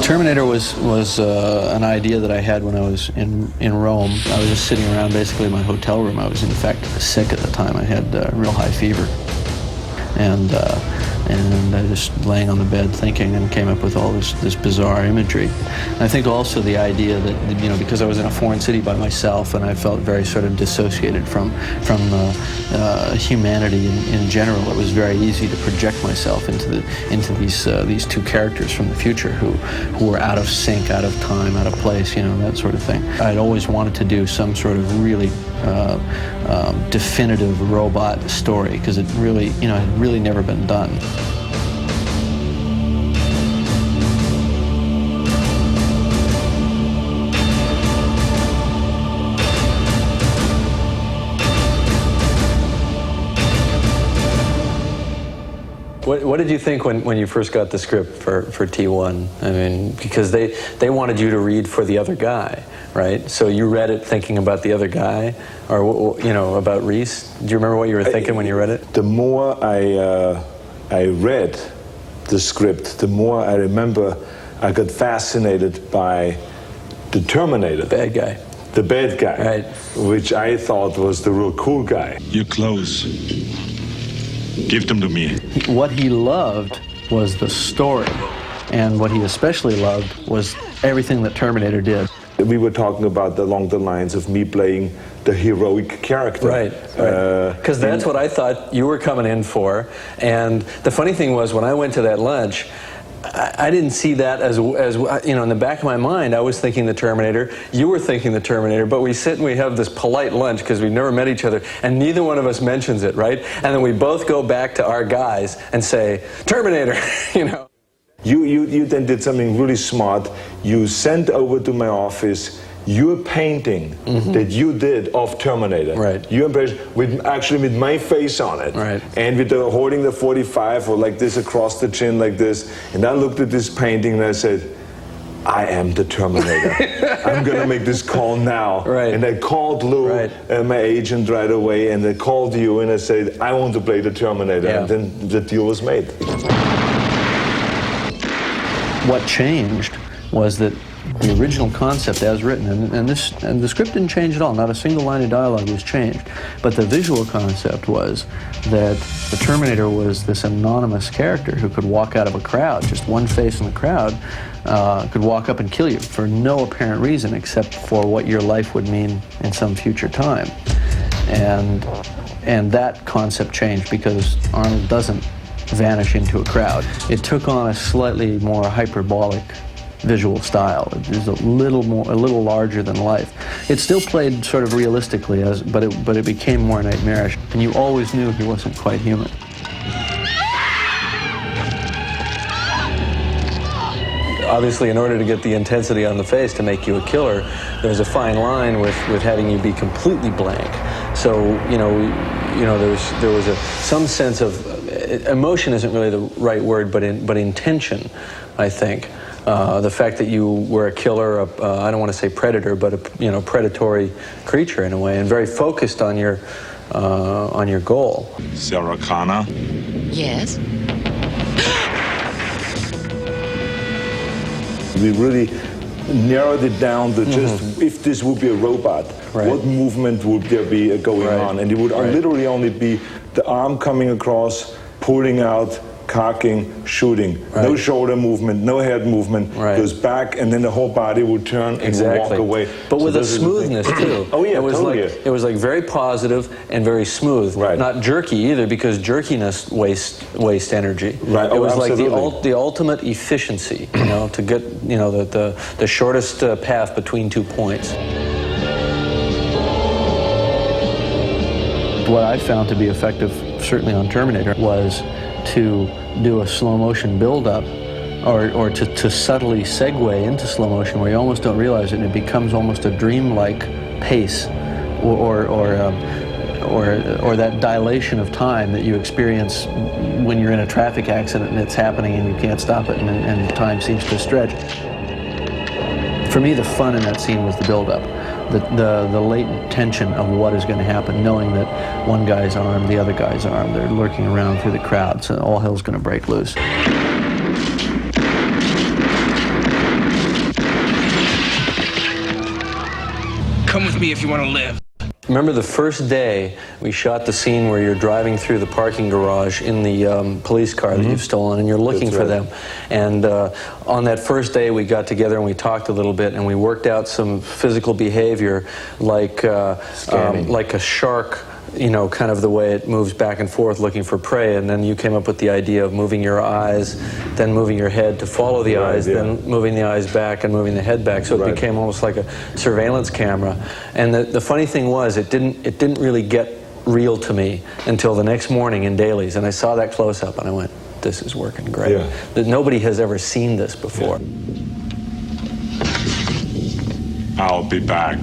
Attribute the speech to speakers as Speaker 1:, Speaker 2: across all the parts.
Speaker 1: Terminator was an idea that I had when I was in Rome. I was just sitting around basically in my hotel room. I was in fact sick at the time. I had real high fever. And I just laying on the bed thinking and came up with all this bizarre imagery. And I think also the idea that, you know, because I was in a foreign city by myself and I felt very sort of dissociated from humanity in general, it was very easy to project myself into these two characters from the future who were out of sync, out of time, out of place, you know, that sort of thing. I'd always wanted to do some sort of really definitive robot story because it really, you know, had really never been done. What did you think when you first got the script for T1? I mean, because they wanted you to read for the other guy, right? So you read it thinking about the other guy, or, you know, about Reese? Do you remember what you were thinking when you read it?
Speaker 2: The more I read the script, the more I remember I got fascinated by the Terminator.
Speaker 1: Bad guy.
Speaker 2: The bad guy,
Speaker 1: right.
Speaker 2: Which I thought was the real cool guy.
Speaker 3: Your clothes. Give them to me.
Speaker 1: What he loved was the story, and what he especially loved was everything that Terminator did.
Speaker 2: We were talking about along the lines of me playing the heroic character.
Speaker 1: Right, because that's what I thought you were coming in for. And the funny thing was, when I went to that lunch, I didn't see that as you know, in the back of my mind, I was thinking the Terminator, you were thinking the Terminator, but we sit and we have this polite lunch because we've never met each other, and neither one of us mentions it, right? And then we both go back to our guys and say, Terminator, you know.
Speaker 2: You then did something really smart. You sent over to my office your painting that you did of Terminator.
Speaker 1: Right.
Speaker 2: You embraced actually with my face on it.
Speaker 1: Right.
Speaker 2: And with holding the 45 or like this across the chin like this. And I looked at this painting and I said, I am the Terminator. I'm going to make this call now.
Speaker 1: Right.
Speaker 2: And I called Lou, my agent, right away, and I called you and I said, I want to play the Terminator.
Speaker 1: Yeah.
Speaker 2: And then the deal was made.
Speaker 1: What changed was that the original concept as written, and the script didn't change at all, not a single line of dialogue was changed, but the visual concept was that the Terminator was this anonymous character who could walk out of a crowd, just one face in the crowd, could walk up and kill you for no apparent reason except for what your life would mean in some future time. And that concept changed because Arnold doesn't vanish into a crowd. It took on a slightly more hyperbolic visual style. It was a little larger than life. It still played sort of realistically, but it became more nightmarish, and you always knew he wasn't quite human. Obviously, in order to get the intensity on the face to make you a killer, there's a fine line with having you be completely blank. So there was some sense of emotion isn't really the right word, but intention, I think. The fact that you were a killer, I don't want to say predator, but a predatory creature in a way, and very focused on your goal.
Speaker 3: Sarah Connor?
Speaker 4: Yes?
Speaker 2: We really narrowed it down to just if this would be a robot, what movement would there be going on? And it would literally only be the arm coming across, pulling out, cocking, shooting. No shoulder movement, no head movement. Goes back, and then the whole body would turn and walk away.
Speaker 1: But with a smoothness too.
Speaker 2: Oh yeah,
Speaker 1: it was like very positive and very smooth. Not jerky either, because jerkiness wastes energy.
Speaker 2: Right.
Speaker 1: It was like the ultimate efficiency. You know, to get the shortest path between 2 points. What I found to be effective, certainly on Terminator, was to do a slow motion build-up, or to subtly segue into slow motion where you almost don't realize it, and it becomes almost a dreamlike pace, or that dilation of time that you experience when you're in a traffic accident and it's happening and you can't stop it, and time seems to stretch. For me, the fun in that scene was the build-up. The latent tension of what is going to happen, knowing that one guy's armed, the other guy's armed, they're lurking around through the crowd, so all hell's going to break loose.
Speaker 4: Come with me if you want to live.
Speaker 1: Remember the first day we shot the scene where you're driving through the parking garage in the police car that you've stolen, and you're looking for them. And on that first day we got together and we talked a little bit, and we worked out some physical behavior like a shark, you know, kind of the way it moves back and forth looking for prey. And then you came up with the idea of moving your eyes, then moving your head to follow the eyes, then moving the eyes back and moving the head back. So it became almost like a surveillance camera. And the funny thing was, it didn't really get real to me until the next morning in dailies. And I saw that close-up and I went, this is working great. That nobody has ever seen this before.
Speaker 3: I'll be back.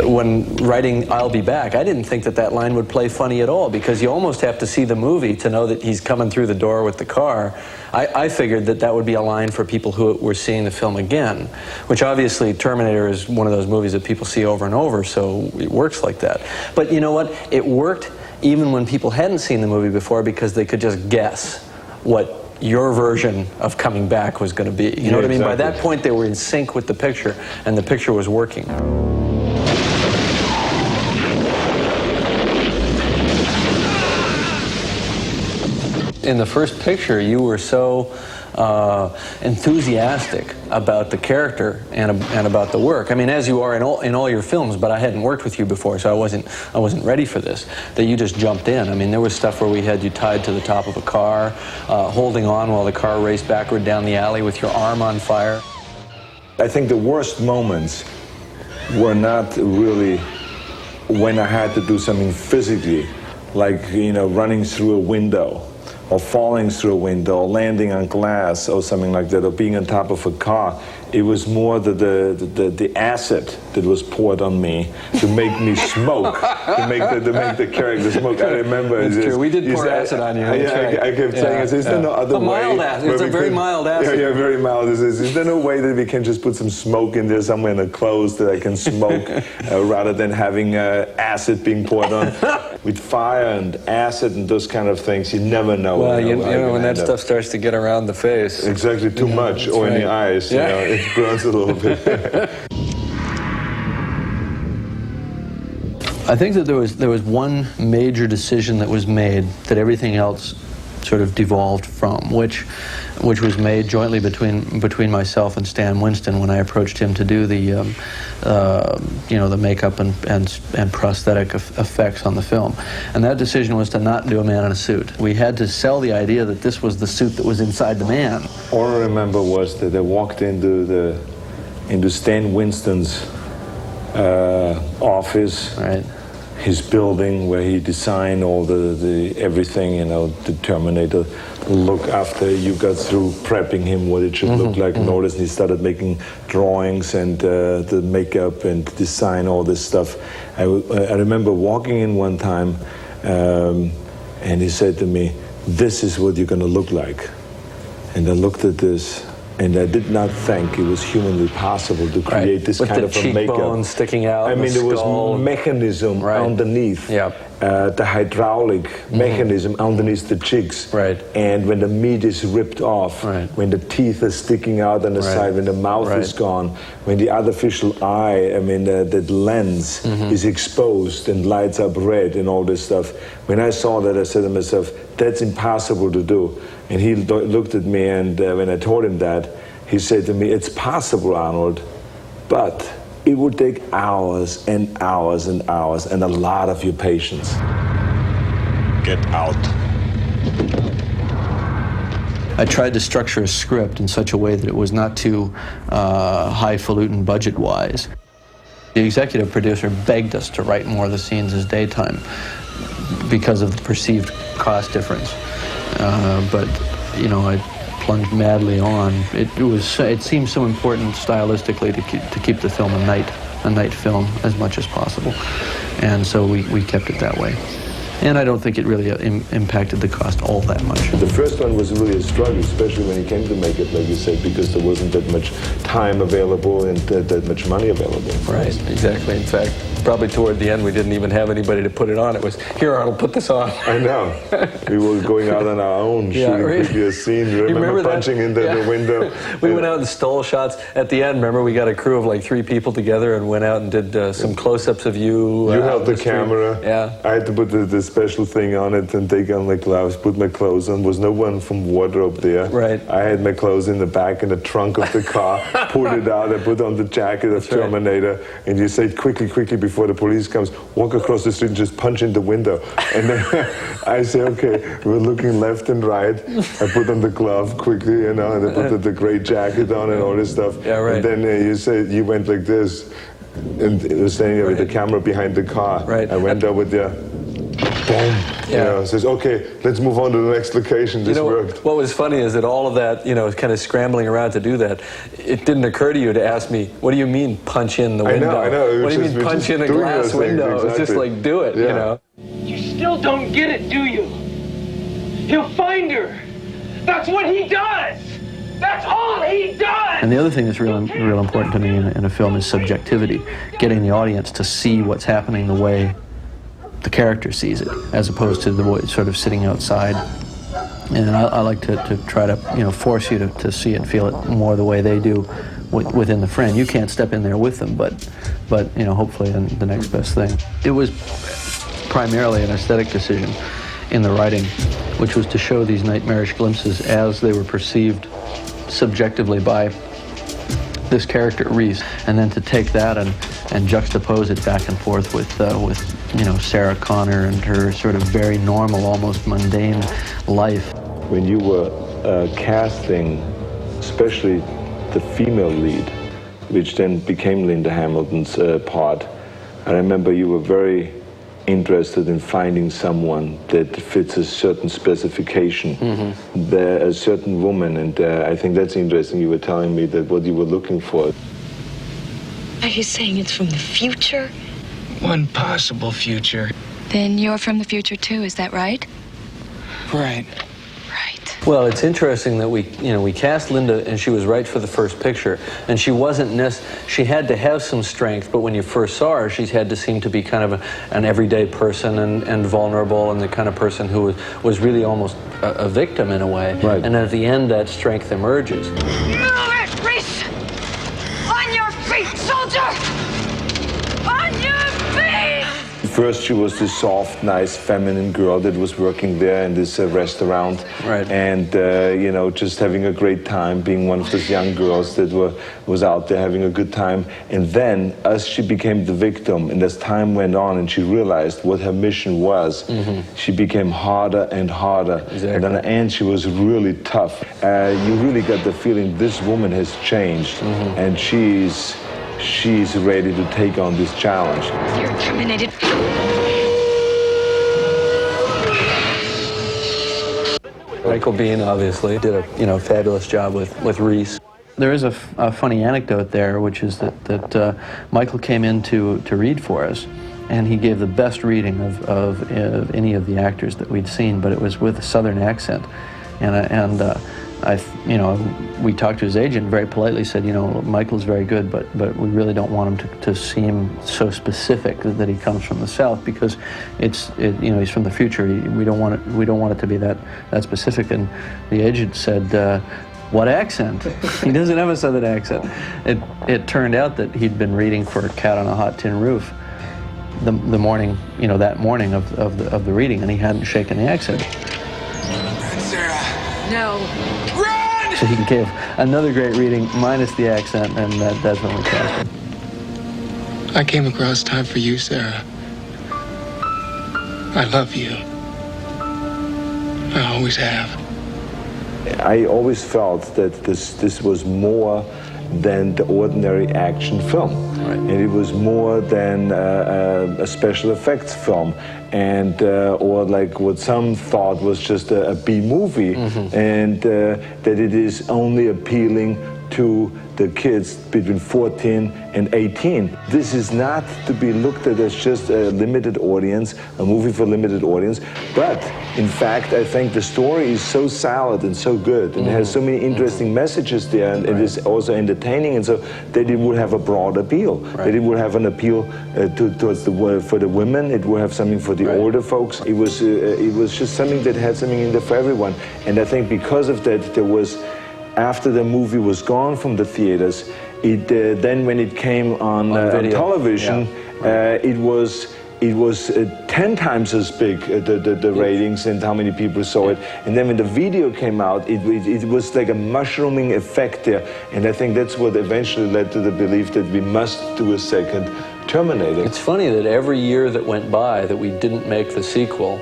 Speaker 1: When writing I'll Be Back, I didn't think that that line would play funny at all, because you almost have to see the movie to know that he's coming through the door with the car. I figured that that would be a line for people who were seeing the film again, which obviously Terminator is one of those movies that people see over and over, so it works like that. But you know what? It worked even when people hadn't seen the movie before, because they could just guess what your version of coming back was going to be. You know what I mean? By that point, they were in sync with the picture, and the picture was working. In the first picture, you were so enthusiastic about the character and about the work. I mean, as you are in all your films, but I hadn't worked with you before, so I wasn't ready for this. That you just jumped in. I mean, there was stuff where we had you tied to the top of a car, holding on while the car raced backward down the alley with your arm on fire.
Speaker 2: I think the worst moments were not really when I had to do something physically, like, you know, running through a window, or falling through a window, or landing on glass, or something like that, or being on top of a car. It was more the acid that was poured on me to make me smoke, to make the character smoke. I remember
Speaker 1: That's true. We did pour acid on you.
Speaker 2: I kept saying, is there no other way?
Speaker 1: Mild acid. It's a very mild acid.
Speaker 2: Yeah, very mild. Is there no way that we can just put some smoke in there somewhere in the clothes that I can smoke rather than having acid being poured on? With fire and acid and those kind of things, you never know.
Speaker 1: Well, you know when that stuff starts to get around the face.
Speaker 2: Exactly, too much, or in the eyes, you know, it burns a little bit.
Speaker 1: I think that there was one major decision that was made that everything else sort of devolved from, which was made jointly between myself and Stan Winston when I approached him to do the you know, the makeup and prosthetic effects on the film. And that decision was to not do a man in a suit. We had to sell the idea that this was the suit that was inside the man.
Speaker 2: All I remember was that I walked into Stan Winston's office.
Speaker 1: Right.
Speaker 2: His building where he designed all the everything, you know, the Terminator look after you got through prepping him what it should look like. Notice he started making drawings and the makeup and design, all this stuff. I remember walking in one time and he said to me, "This is what you're going to look like." And I looked at this, and I did not think it was humanly possible to create this kind of a makeup. With the cheekbones sticking out. I mean, there was mechanism underneath. The hydraulic mechanism underneath the cheeks. And when the meat is ripped off, when the teeth are sticking out on the side, when the mouth is gone, when the artificial eye, I mean, that lens is exposed and lights up red and all this stuff. When I saw that, I said to myself, that's impossible to do. And he looked at me, and when I told him that, he said to me, "It's possible, Arnold, but it would take hours and hours and hours and a lot of your patience."
Speaker 3: Get out.
Speaker 1: I tried to structure a script in such a way that it was not too highfalutin budget-wise. The executive producer begged us to write more of the scenes as daytime because of the perceived cost difference. But you know, I plunged madly on. It seemed so important stylistically to keep the film a night film as much as possible, and so we kept it that way. And I don't think it really impacted the cost all that much.
Speaker 2: The first one was really a struggle, especially when it came to make it, like you said, because there wasn't that much time available and that much money available.
Speaker 1: Right, exactly. In fact, Probably toward the end, we didn't even have anybody to put it on. It was, here, Arnold, put this on.
Speaker 2: I know. We were going out on our own, shooting previous scene. You remember punching into the window?
Speaker 1: We went out and stole shots. At the end, remember, we got a crew of like 3 people together and went out and did some close-ups of you.
Speaker 2: You held the camera.
Speaker 1: Yeah.
Speaker 2: I had to put the special thing on it and take on my gloves, put my clothes on. There was no one from wardrobe there.
Speaker 1: Right.
Speaker 2: I had my clothes in the back in the trunk of the car, pulled it out, I put on the jacket of Terminator, and you said, quickly, before the police comes, walk across the street and just punch in the window. And then I say, okay, we're looking left and right. I put on the glove quickly, you know, and I put the gray jacket on and all this stuff.
Speaker 1: Yeah, right.
Speaker 2: And then you said, you went like this, and it was standing there with the camera behind the car.
Speaker 1: Right.
Speaker 2: I went there with the boom. You know, says, okay, let's move on to the next location. This worked.
Speaker 1: What was funny is that all of that, you know, kind of scrambling around to do that, it didn't occur to you to ask me, what do you mean punch in the window?
Speaker 2: I know.
Speaker 1: What do you mean punch in a glass window? Exactly. It's just like, do it, you know.
Speaker 4: You still don't get it, do you? He'll find her. That's what he does. That's all he does!
Speaker 5: And the other thing that's real important to me in a film is subjectivity, getting the audience to see what's happening the way the character sees it, as opposed to the way it's sort of sitting outside. And I like to try to, you know, force you to see it and feel it more the way they do within the frame. You can't step in there with them, but you know, hopefully the next best thing. It was primarily an aesthetic decision in the writing, which was to show these nightmarish glimpses as they were perceived subjectively by this character Reese, and then to take that and juxtapose it back and forth with you know, Sarah Connor and her sort of very normal, almost mundane life.
Speaker 2: When you were casting, especially the female lead, which then became Linda Hamilton's part, I remember you were very interested in finding someone that fits a certain specification, a certain woman, and I think that's interesting. You were telling me that what you were looking for.
Speaker 6: Are you saying it's from the future?
Speaker 4: One possible future.
Speaker 6: Then you're from the future too, is that right?
Speaker 4: Right.
Speaker 6: Right.
Speaker 1: Well, it's interesting that we cast Linda, and she was right for the first picture, and she wasn't she had to have some strength, but when you first saw her, she had to seem to be kind of an everyday person and vulnerable, and the kind of person who was really almost a victim in a way.
Speaker 2: Right.
Speaker 1: And at the end, that strength emerges.
Speaker 6: Move it, Reese! On your feet, soldier! On your feet!
Speaker 2: First, she was this soft, nice, feminine girl that was working there in this restaurant,
Speaker 1: right?
Speaker 2: And you know, just having a great time, being one of those young girls that was out there having a good time. And then, as she became the victim, and as time went on, and she realized what her mission was, she became harder and harder.
Speaker 1: Exactly.
Speaker 2: And in the end, she was really tough. You really got the feeling this woman has changed, and she's ready to take on this challenge.
Speaker 6: You're terminated.
Speaker 1: Michael Biehn obviously did a fabulous job with Reese.
Speaker 5: There is a funny anecdote there, which is that Michael came in to read for us, and he gave the best reading of any of the actors that we'd seen, but it was with a Southern accent, we talked to his agent, very politely said, you know, Michael's very good, but we really don't want him to seem so specific that he comes from the South, because you know, he's from the future. We don't want it to be that specific. And the agent said, what accent? He doesn't have a Southern accent. It turned out that he'd been reading for Cat on a Hot Tin Roof the morning, you know, that morning of the reading, and he hadn't shaken the accent.
Speaker 6: No.
Speaker 4: Run!
Speaker 5: So he gave another great reading minus the accent, and that's when we cast him.
Speaker 4: I came across time for you, Sarah. I love you. I always have.
Speaker 2: I always felt that this was more than the ordinary action film.
Speaker 1: Right.
Speaker 2: And it was more than a special effects film, and or like what some thought was just a B movie, and that it is only appealing to the kids between 14 and 18. This is not to be looked at as just a limited audience, a movie for limited audience, but in fact, I think the story is so solid and so good, and it has so many interesting messages there, and it is also entertaining, and so that it would have a broad appeal. That it would have an appeal towards for the women. It would have something for the older folks. It was just something that had something in there for everyone, and I think because of that, there was. After the movie was gone from the theaters, then when it came on television, it was 10 times as big, the ratings and how many people saw it. And then when the video came out, it was like a mushrooming effect there. And I think that's what eventually led to the belief that we must do a second Terminator.
Speaker 1: It's funny that every year that went by that we didn't make the sequel,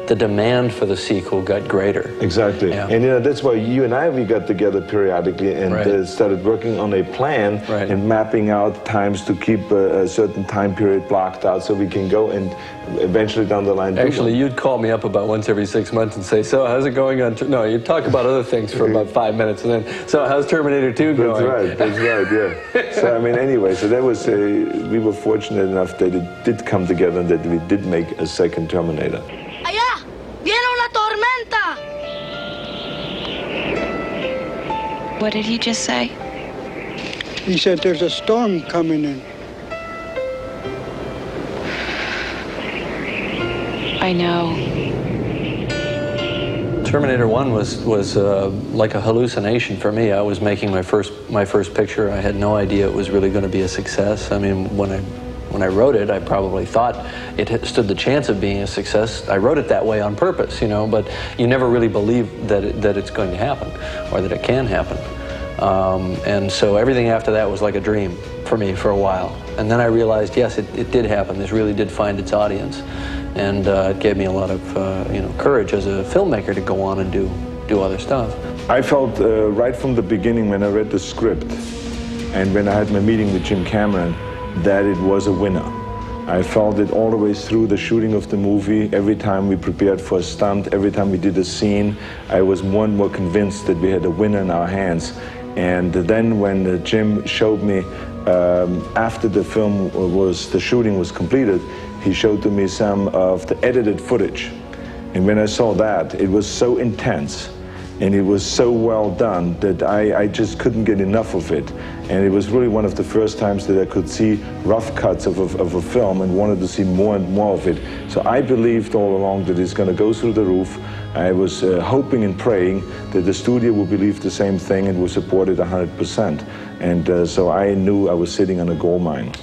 Speaker 1: the demand for the sequel got greater.
Speaker 2: Exactly.
Speaker 1: Yeah.
Speaker 2: And that's why you and we got together periodically and started working on a plan and mapping out times to keep a certain time period blocked out so we can go and eventually down the line.
Speaker 1: Actually, you'd call me up about once every 6 months and say, so how's it going on? No, you'd talk about other things for about 5 minutes and then, so how's Terminator 2 going?
Speaker 2: That's right, yeah. So I mean, anyway, so that was, we were fortunate enough that it did come together and that we did make a second Terminator.
Speaker 6: What did he just say?
Speaker 7: He said there's a storm coming in.
Speaker 6: I know.
Speaker 1: Terminator 1 was like a hallucination for me. I was making my first picture. I had no idea it was really going to be a success. I mean, when I wrote it, I probably thought it had stood the chance of being a success. I wrote it that way on purpose, you know, but you never really believe that it's going to happen or that it can happen. And so everything after that was like a dream for me for a while. And then I realized, yes, it did happen. This really did find its audience. And it gave me a lot of courage as a filmmaker to go on and do other stuff.
Speaker 2: I felt right from the beginning when I read the script and when I had my meeting with Jim Cameron that it was a winner. I felt it all the way through the shooting of the movie. Every time we prepared for a stunt, every time we did a scene, I was more and more convinced that we had a winner in our hands. And then when Jim showed me, after the shooting was completed, he showed to me some of the edited footage. And when I saw that, it was so intense and it was so well done that I just couldn't get enough of it. And it was really one of the first times that I could see rough cuts of a film and wanted to see more and more of it. So I believed all along that it's going to go through the roof. I was hoping and praying that the studio would believe the same thing and would support it 100%. And so I knew I was sitting on a gold mine.